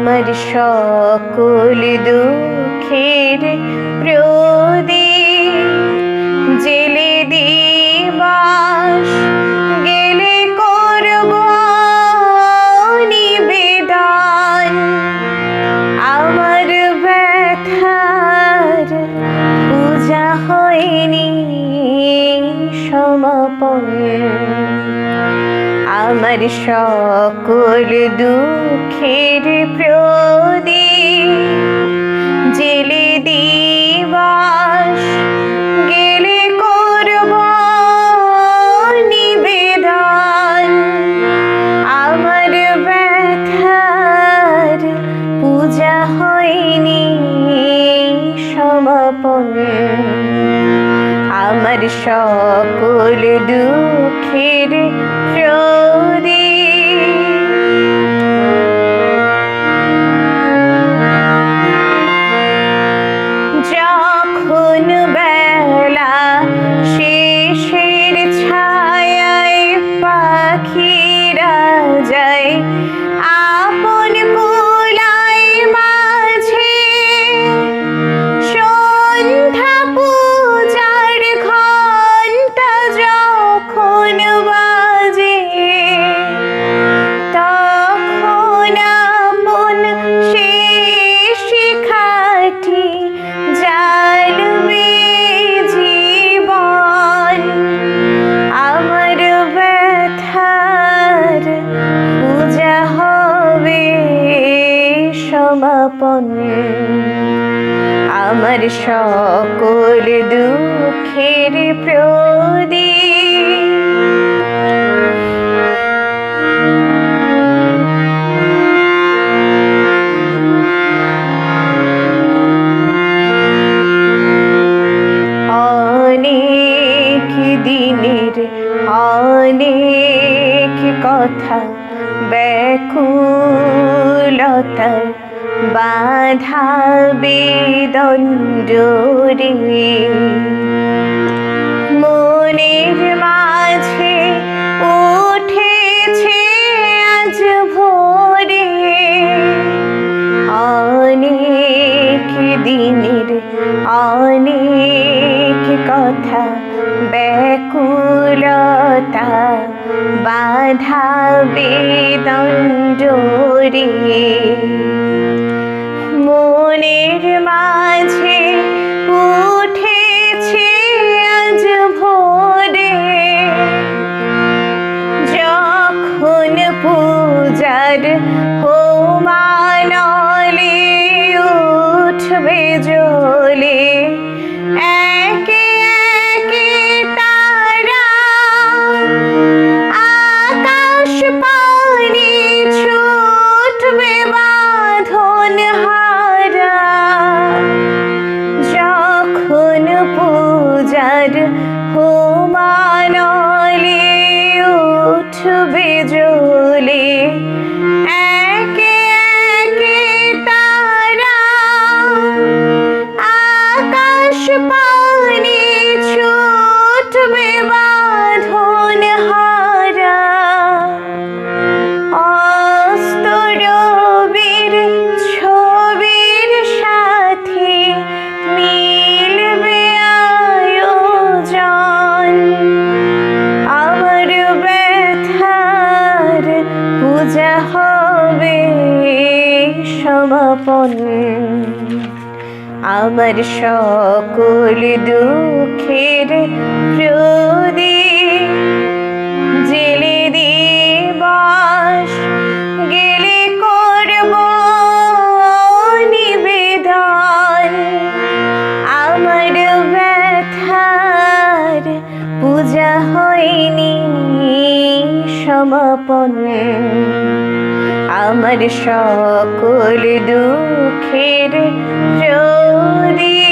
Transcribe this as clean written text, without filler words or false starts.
আমার সকল দুঃখের প্রদীপ জেলে দিবাস গেলে করব নিবেদন। আমার ব্যথার পূজা হয়নি সমাপন। আমার সকল দুঃখের প্রদীপ জেলে দিবাস গেলে করব নিবেদন। আমার ব্যথার পূজা হয়নি সমাপন। আমার সকল দুঃখের যখন বেলা শেষের ছায়ায় পাখিরা যায় আপন কুলায় মাঝে, সন্ধ্যা পূজার ঘণ্টা যখন বাজে, তখন আপন শেষ শিখাটি জ্বালবে জীবন। আমার ব্যথার পূজা হবে সমাপন। আমার সকল দুঃখের প্রদীপ অনেক দিনের অনেক কথা ব্যাকুলতার বাধা বেদন জোরে মনের মাঝে উঠেছে আজ ভোরে। অনেক দিনের অনেক কথা ব্যাকুলতা বাধা বেদন জোরে মনের মাঝে উঠেছে আজ ভোরে। যখন পূজার হোমানলে উঠবে জ্বলে একে একে তারা, আকাশ পানে ছুটবে বাঁধন হারা। যখন পূজার হোমানলে উঠবে জ্বলে একে একে তারা, আকাশ পানে ছুটবে বাঁধন হারা। অস্ত রবির ছবির সাথে মিলবে আয়োজন। আমার ব্যথার পূজা হবে সমাপন। আমার সকল দুঃখের প্রদীপ জেলে দিবাস গেলে করব নিবেদন। আমার ব্যথার পূজা হয়নি সমাপন। আমার সকল দুঃখের প্রদীপ